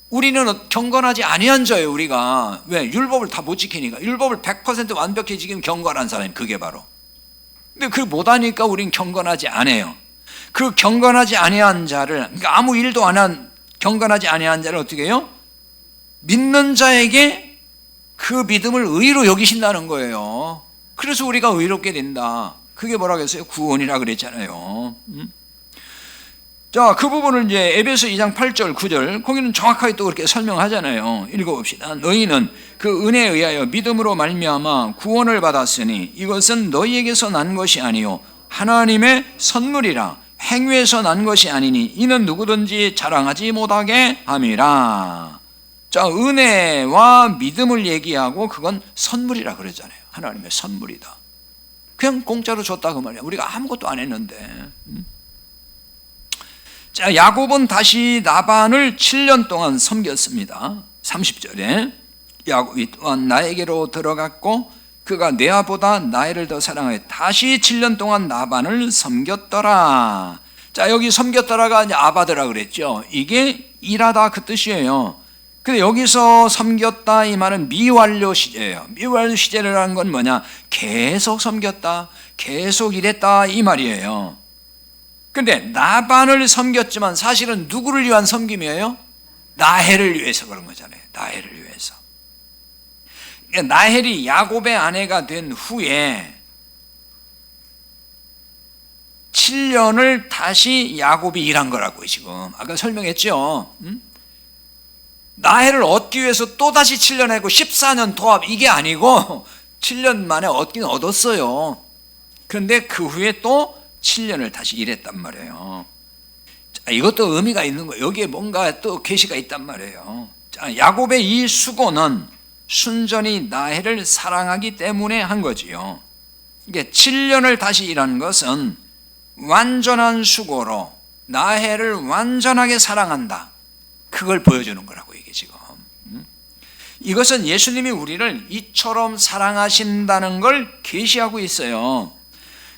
우리는 경건하지 아니한 자예요. 우리가 왜? 율법을 다 못 지키니까. 율법을 100% 완벽히 지키면 경건한 사람이, 그게 바로. 근데 그걸 못하니까 우린 경건하지 않아요. 그 경건하지 아니한 자를, 그러니까 아무 일도 안 한 경건하지 아니한 자를 어떻게 해요? 믿는 자에게 그 믿음을 의로 여기신다는 거예요. 그래서 우리가 의롭게 된다. 그게 뭐라고 했어요? 구원이라 그랬잖아요. 자, 그 부분을 이제 에베소 2장 8절 9절 거기는 정확하게 또 그렇게 설명하잖아요. 읽어봅시다. 너희는 그 은혜에 의하여 믿음으로 말미암아 구원을 받았으니 이것은 너희에게서 난 것이 아니요 하나님의 선물이라. 행위에서 난 것이 아니니 이는 누구든지 자랑하지 못하게 함이라. 자, 은혜와 믿음을 얘기하고 그건 선물이라 그러잖아요. 하나님의 선물이다. 그냥 공짜로 줬다 그 말이야. 우리가 아무것도 안 했는데. 자, 야곱은 다시 라반을 7년 동안 섬겼습니다. 30절에 야곱이 또한 나에게로 들어갔고 그가 레아보다 라헬을 더 사랑하여 다시 7년 동안 라반을 섬겼더라. 자, 여기 섬겼더라가 이제 아바드라 그랬죠. 이게 일하다 그 뜻이에요. 근데 여기서 섬겼다 이 말은 미완료 시제예요. 미완료 시제라는 건 뭐냐? 계속 섬겼다, 계속 일했다 이 말이에요. 근데 라반을 섬겼지만 사실은 누구를 위한 섬김이에요? 라헬을 위해서 그런 거잖아요. 라헬을 위해서. 라헬이 야곱의 아내가 된 후에 7년을 다시 야곱이 일한 거라고요. 지금 아까 설명했죠. 라헬을 얻기 위해서 또다시 7년 했고 14년 도합 이게 아니고 7년 만에 얻긴 얻었어요. 그런데 그 후에 또 7년을 다시 일했단 말이에요. 자, 이것도 의미가 있는 거예요. 여기에 뭔가 또 계시가 있단 말이에요. 자, 야곱의 이 수고는 순전히 라헬을 사랑하기 때문에 한 거지요. 이게 7년을 다시 일한 것은 완전한 수고로 라헬을 완전하게 사랑한다. 그걸 보여주는 거라고 이게 지금. 이것은 예수님이 우리를 이처럼 사랑하신다는 걸 계시하고 있어요.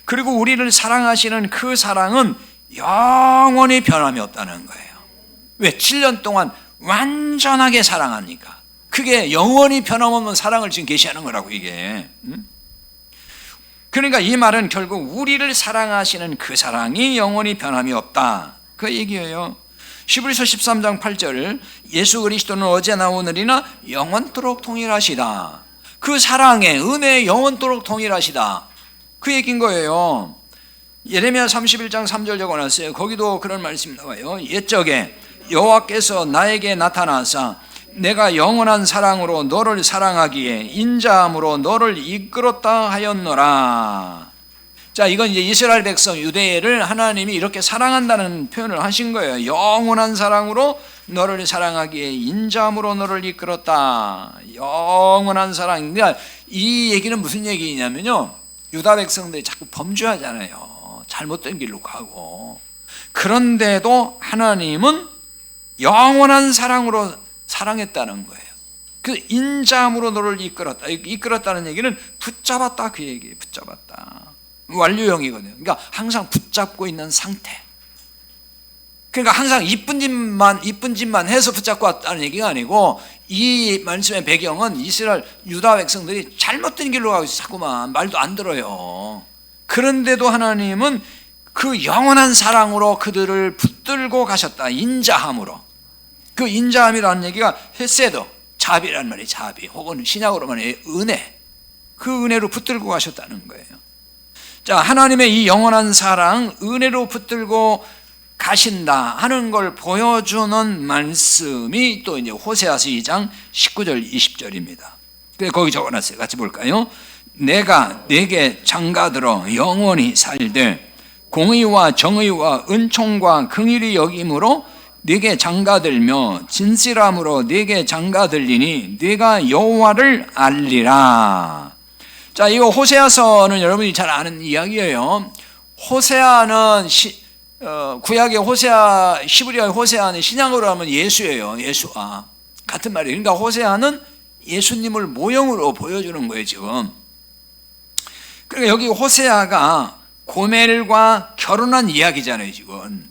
그리고 우리를 사랑하시는 그 사랑은 영원히 변함이 없다는 거예요. 왜? 7년 동안 완전하게 사랑하니까. 그게 영원히 변함없는 사랑을 지금 계시하는 거라고 이게. 그러니까 이 말은 결국 우리를 사랑하시는 그 사랑이 영원히 변함이 없다. 그 얘기예요. 히브리서 13장 8절 예수 그리스도는 어제나 오늘이나 영원토록 동일하시다. 그 사랑의 은혜의 영원토록 동일하시다. 그 얘기인 거예요. 예레미야 31장 3절 적어놨어요. 거기도 그런 말씀이 나와요. 옛적에 여호와께서 나에게 나타나사 내가 영원한 사랑으로 너를 사랑하기에 인자함으로 너를 이끌었다 하였노라. 자, 이건 이제 이스라엘 백성 유대를 하나님이 이렇게 사랑한다는 표현을 하신 거예요. 영원한 사랑으로 너를 사랑하기에 인자함으로 너를 이끌었다. 영원한 사랑. 그러니까 이 얘기는 무슨 얘기냐면요. 유다 백성들이 자꾸 범죄하잖아요. 잘못된 길로 가고. 그런데도 하나님은 영원한 사랑으로 사랑했다는 거예요. 그 인자함으로 너를 이끌었다. 이끌었다는 얘기는 붙잡았다 그 얘기예요. 붙잡았다. 완료형이거든요. 그러니까 항상 붙잡고 있는 상태. 그러니까 항상 이쁜 짓만 해서 붙잡고 왔다는 얘기가 아니고 이 말씀의 배경은 이스라엘 유다 백성들이 잘못된 길로 가고 있어요. 자꾸만 말도 안 들어요. 그런데도 하나님은 그 영원한 사랑으로 그들을 붙들고 가셨다. 인자함으로. 그 인자함이라는 얘기가 헤세드, 자비라는 말이에요. 자비. 혹은 신약으로 말하면 은혜. 그 은혜로 붙들고 가셨다는 거예요. 자, 하나님의 이 영원한 사랑, 은혜로 붙들고 가신다 하는 걸 보여주는 말씀이 또 이제 호세아서 2장 19절 20절입니다. 그래서 거기 적어놨어요. 같이 볼까요? 내가 네게 장가들어 영원히 살되 공의와 정의와 은총과 긍휼히 여김으로 네게 장가들며 진실함으로 네게 장가들리니 네가 여호와를 알리라. 자, 이거 호세아서는 여러분이 잘 아는 이야기예요. 호세아는 구약의 호세아, 히브리어의 호세아는 신약으로 하면 예수예요. 예수와 같은 말이에요. 그러니까 호세아는 예수님을 모형으로 보여주는 거예요, 지금. 그러니까 여기 호세아가 고멜과 결혼한 이야기잖아요, 지금.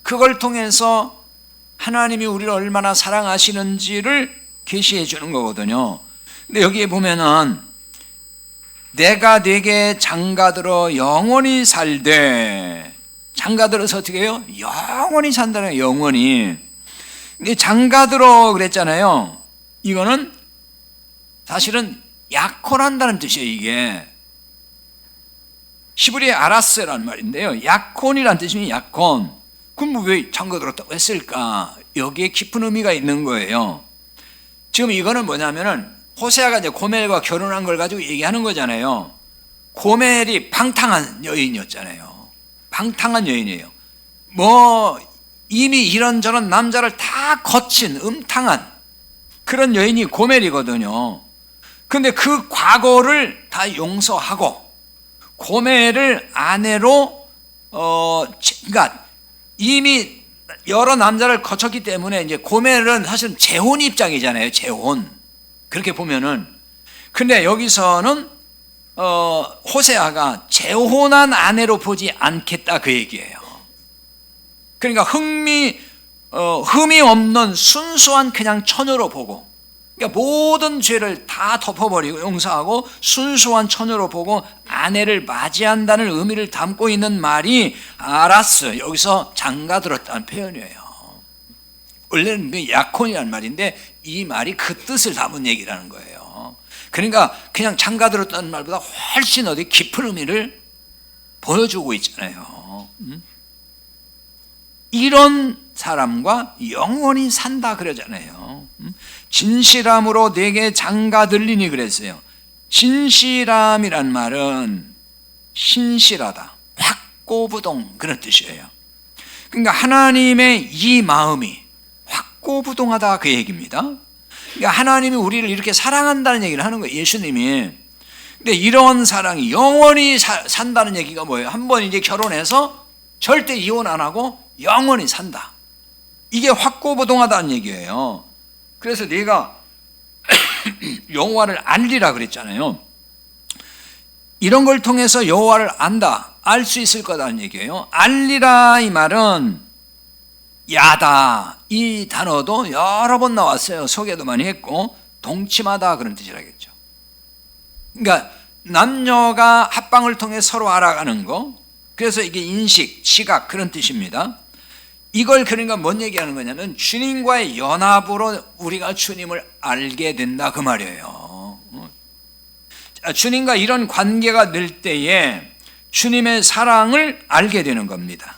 그걸 통해서 하나님이 우리를 얼마나 사랑하시는지를 계시해 주는 거거든요. 근데 여기에 보면은 내가 네게 장가들어 영원히 살되, 장가들어서 어떻게 해요? 영원히 산다는 거예요. 영원히. 근데 장가들어 그랬잖아요. 이거는 사실은 약혼한다는 뜻이에요. 이게 히브리의 아라스라는 말인데요, 약혼이란 뜻이면 약혼. 그럼 왜 잠가들었다고 했을까? 여기에 깊은 의미가 있는 거예요. 지금 이거는 뭐냐면은 호세아가 이제 고멜과 결혼한 걸 가지고 얘기하는 거잖아요. 고멜이 방탕한 여인이었잖아요. 방탕한 여인이에요. 뭐 이미 이런저런 남자를 다 거친 음탕한 그런 여인이 고멜이거든요. 근데 그 과거를 다 용서하고 고멜을 아내로 그러니까 이미 여러 남자를 거쳤기 때문에 이제 고멜은 사실 재혼 입장이잖아요. 재혼. 그렇게 보면은. 근데 여기서는 호세아가 재혼한 아내로 보지 않겠다 그 얘기예요. 그러니까 흠이 없는 순수한 그냥 처녀로 보고, 그러니까 모든 죄를 다 덮어버리고 용서하고 순수한 처녀로 보고 아내를 맞이한다는 의미를 담고 있는 말이 아라스, 여기서 장가들었다는 표현이에요. 원래는 약혼이라는 말인데 이 말이 그 뜻을 담은 얘기라는 거예요. 그러니까 그냥 장가들었다는 말보다 훨씬 어디 깊은 의미를 보여주고 있잖아요. 이런 사람과 영원히 산다 그러잖아요. 진실함으로 내게 장가들리니 그랬어요. 진실함이란 말은 신실하다, 확고부동 그런 뜻이에요. 그러니까 하나님의 이 마음이 확고부동하다 그 얘기입니다. 그러니까 하나님이 우리를 이렇게 사랑한다는 얘기를 하는 거예요, 예수님이. 근데 이런 사랑이 영원히 산다는 얘기가 뭐예요? 한번 이제 결혼해서 절대 이혼 안 하고 영원히 산다. 이게 확고부동하다는 얘기예요. 그래서 네가 여호와를 알리라 그랬잖아요. 이런 걸 통해서 여호와를 안다, 알 수 있을 거다는 얘기예요. 알리라 이 말은 야다, 이 단어도 여러 번 나왔어요. 소개도 많이 했고 동침하다 그런 뜻이라겠죠. 그러니까 남녀가 합방을 통해 서로 알아가는 거, 그래서 이게 인식, 시각 그런 뜻입니다. 이걸 그러니까 뭔 얘기하는 거냐면 주님과의 연합으로 우리가 주님을 알게 된다 그 말이에요. 주님과 이런 관계가 될 때에 주님의 사랑을 알게 되는 겁니다.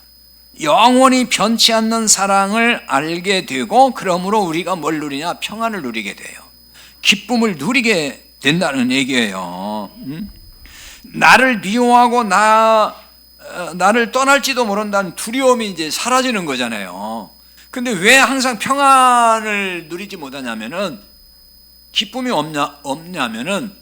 영원히 변치 않는 사랑을 알게 되고, 그러므로 우리가 뭘 누리냐? 평안을 누리게 돼요. 기쁨을 누리게 된다는 얘기예요. 나를 미워하고 나를 떠날지도 모른다는 두려움이 이제 사라지는 거잖아요. 근데 왜 항상 평안을 누리지 못하냐면은, 기쁨이 없냐면은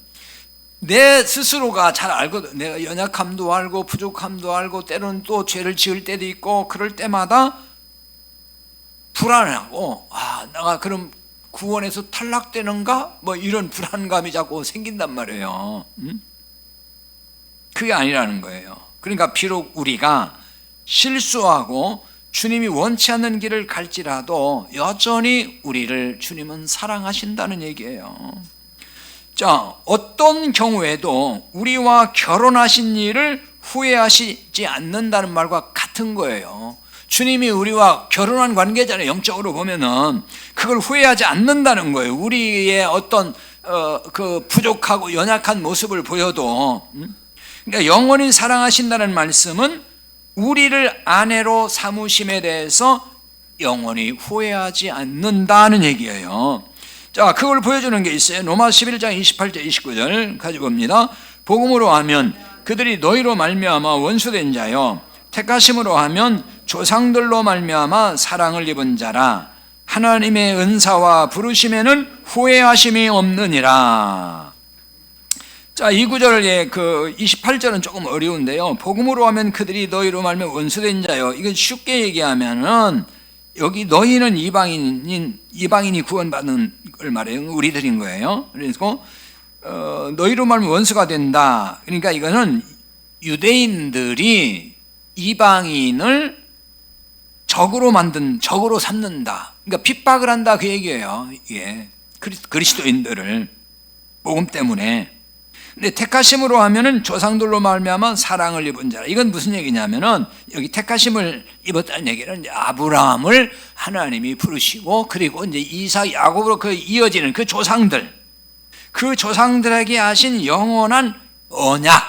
내 스스로가 잘 알거든. 내가 연약함도 알고 부족함도 알고 때로는 또 죄를 지을 때도 있고, 그럴 때마다 불안하고, 내가 그럼 구원에서 탈락되는가? 뭐 이런 불안감이 자꾸 생긴단 말이에요. 그게 아니라는 거예요. 그러니까 비록 우리가 실수하고 주님이 원치 않는 길을 갈지라도 여전히 우리를 주님은 사랑하신다는 얘기예요. 자, 어떤 경우에도 우리와 결혼하신 일을 후회하시지 않는다는 말과 같은 거예요. 주님이 우리와 결혼한 관계잖아요. 영적으로 보면은 그걸 후회하지 않는다는 거예요. 우리의 어떤 그 부족하고 연약한 모습을 보여도. 그러니까 영원히 사랑하신다는 말씀은 우리를 아내로 삼으심에 대해서 영원히 후회하지 않는다는 얘기예요. 자, 그걸 보여주는 게 있어요. 로마 11장 28절 29절 가지고 봅니다. 복음으로 하면 그들이 너희로 말미암아 원수된 자요, 택하심으로 하면 조상들로 말미암아 사랑을 입은 자라. 하나님의 은사와 부르심에는 후회하심이 없느니라. 자, 이 구절의 그 28절은 조금 어려운데요. 복음으로 하면 그들이 너희로 말미암아 원수된 자요, 이건 쉽게 얘기하면은 여기 너희는 이방인이 구원받는 걸 말해요. 우리들인 거예요. 그래서 너희로 말하면 원수가 된다. 그러니까 이거는 유대인들이 이방인을 적으로 삼는다. 그러니까 핍박을 한다 그 얘기예요. 예, 그리스도인들을 복음 때문에. 근데 택하심으로 하면은 조상들로 말미암아 사랑을 입은 자라. 이건 무슨 얘기냐면은 여기 택하심을 입었다는 얘기는 이제 아브라함을 하나님이 부르시고, 그리고 이제 이삭, 야곱으로 그 이어지는 그 조상들에게 하신 영원한 언약,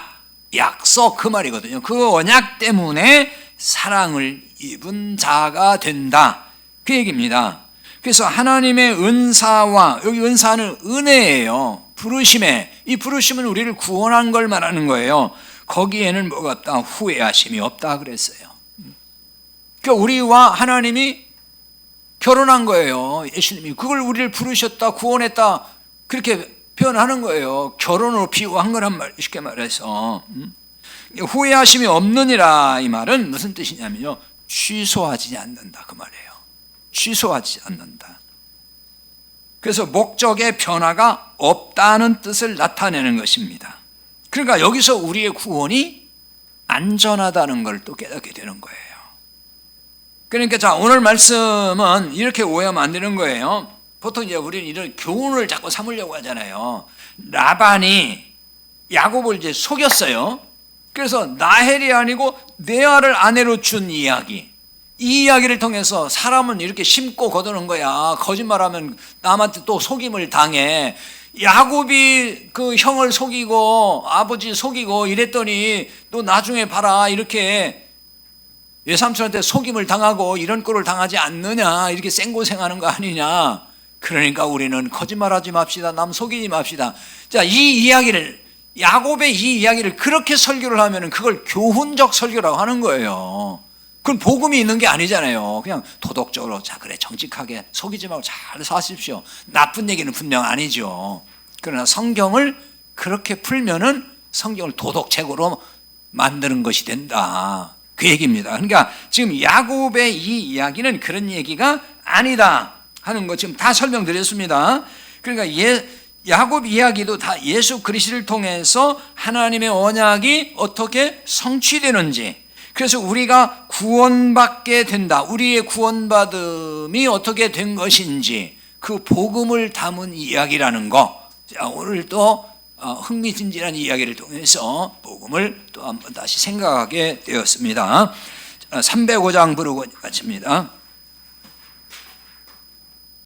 약속 그 말이거든요. 그 언약 때문에 사랑을 입은 자가 된다, 그 얘기입니다. 그래서 하나님의 은사와, 여기 은사는 은혜예요. 부르심에, 이 부르심은 우리를 구원한 걸 말하는 거예요. 거기에는 뭐가 없다? 후회하심이 없다 그랬어요. 그러니까 우리와 하나님이 결혼한 거예요. 예수님이 그걸 우리를 부르셨다, 구원했다, 그렇게 표현하는 거예요. 결혼으로 비유한 거란 말, 쉽게 말해서. 후회하심이 없느니라, 이 말은 무슨 뜻이냐면요, 취소하지 않는다 그 말이에요. 취소하지 않는다. 그래서 목적의 변화가 없다는 뜻을 나타내는 것입니다. 그러니까 여기서 우리의 구원이 안전하다는 걸 또 깨닫게 되는 거예요. 그러니까 자, 오늘 말씀은 이렇게 오해하면 안 되는 거예요. 보통 이제 우리는 이런 교훈을 자꾸 삼으려고 하잖아요. 라반이 야곱을 이제 속였어요. 그래서 나헬이 아니고 레아를 아내로 준 이야기, 이 이야기를 통해서 사람은 이렇게 심고 거두는 거야. 거짓말하면 남한테 또 속임을 당해. 야곱이 그 형을 속이고 아버지 속이고 이랬더니 또 나중에 봐라, 이렇게 외삼촌한테 속임을 당하고 이런 꼴을 당하지 않느냐, 이렇게 생고생하는 거 아니냐. 그러니까 우리는 거짓말하지 맙시다, 남 속이지 맙시다. 자, 이 이야기를, 야곱의 이 이야기를 그렇게 설교를 하면 그걸 교훈적 설교라고 하는 거예요. 그건 복음이 있는 게 아니잖아요. 그냥 도덕적으로, 자, 그래, 정직하게 속이지 말고 잘 사십시오, 나쁜 얘기는 분명 아니죠. 그러나 성경을 그렇게 풀면은 성경을 도덕책으로 만드는 것이 된다, 그 얘기입니다. 그러니까 지금 야곱의 이 이야기는 그런 얘기가 아니다 하는 거 지금 다 설명드렸습니다. 그러니까 야곱 이야기도 다 예수 그리스도를 통해서 하나님의 언약이 어떻게 성취되는지, 그래서 우리가 구원받게 된다, 우리의 구원받음이 어떻게 된 것인지 그 복음을 담은 이야기라는 거. 자, 오늘 또 흥미진진한 이야기를 통해서 복음을 또 한번 다시 생각하게 되었습니다. 305장 부르고 마칩니다.